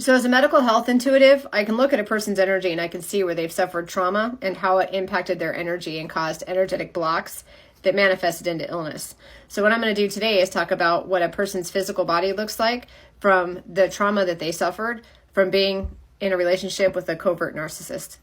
So as a medical health intuitive, I can look at a person's energy and I can see where they've suffered trauma and how it impacted their energy and caused energetic blocks that manifested into illness. So what I'm going to do today is talk about what a person's physical body looks like from the trauma that they suffered from being in a relationship with a covert narcissist.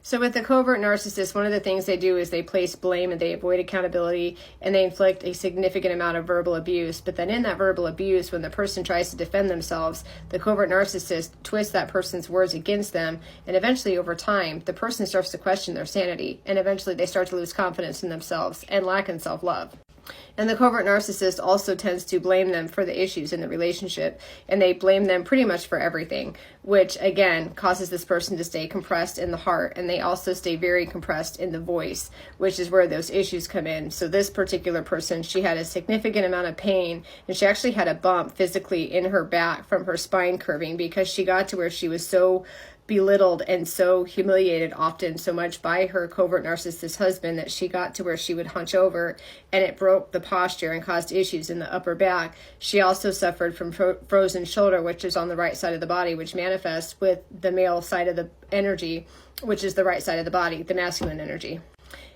So with the covert narcissist, one of the things they do is they place blame and they avoid accountability and they inflict a significant amount of verbal abuse. But then in that verbal abuse, when the person tries to defend themselves, the covert narcissist twists that person's words against them. And eventually over time, the person starts to question their sanity. And eventually they start to lose confidence in themselves and lack in self-love. And the covert narcissist also tends to blame them for the issues in the relationship, and they blame them pretty much for everything, which again causes this person to stay compressed in the heart, and they also stay very compressed in the voice, which is where those issues come in. So this particular person, she had a significant amount of pain, and she actually had a bump physically in her back from her spine curving because she got to where she was so belittled and so humiliated often so much by her covert narcissist husband that she got to where she would hunch over, and it broke the posture and caused issues in the upper back. She also suffered from frozen shoulder, which is on the right side of the body, which manifests with the male side of the energy, which is the right side of the body, the masculine energy.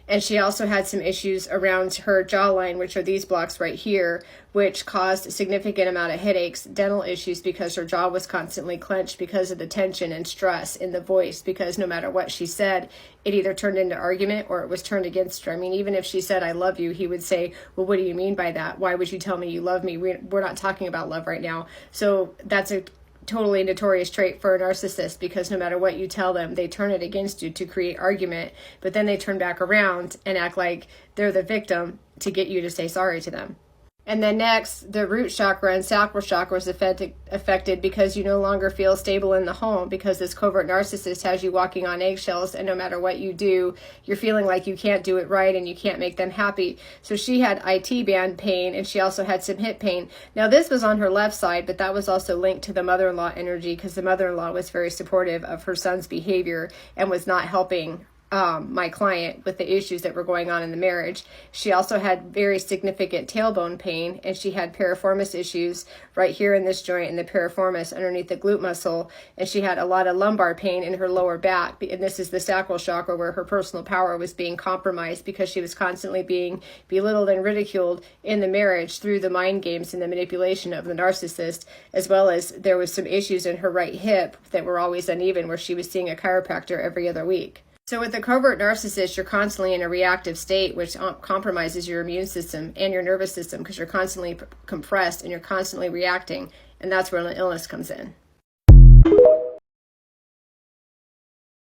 And she also had some issues around her jawline, which are these blocks right here, which caused a significant amount of headaches, dental issues, because her jaw was constantly clenched because of the tension and stress in the voice, because no matter what she said, it either turned into argument or it was turned against her. I mean, even if she said, "I love you," he would say, "Well, what do you mean by that? Why would you tell me you love me? We're not talking about love right now." So that's a totally notorious trait for a narcissist, because no matter what you tell them, they turn it against you to create argument, but then they turn back around and act like they're the victim to get you to say sorry to them. And then next, the root chakra and sacral chakra is affected because you no longer feel stable in the home, because this covert narcissist has you walking on eggshells, and no matter what you do, you're feeling like you can't do it right and you can't make them happy. So she had IT band pain, and she also had some hip pain. Now this was on her left side, but that was also linked to the mother-in-law energy, because the mother-in-law was very supportive of her son's behavior and was not helping my client with the issues that were going on in the marriage. She also had very significant tailbone pain, and she had piriformis issues right here in this joint in the piriformis underneath the glute muscle, and she had a lot of lumbar pain in her lower back, and this is the sacral chakra, where her personal power was being compromised because she was constantly being belittled and ridiculed in the marriage through the mind games and the manipulation of the narcissist, as well as there was some issues in her right hip that were always uneven, where she was seeing a chiropractor every other week. So with a covert narcissist, you're constantly in a reactive state, which compromises your immune system and your nervous system, because you're constantly compressed and you're constantly reacting, and that's where the illness comes in.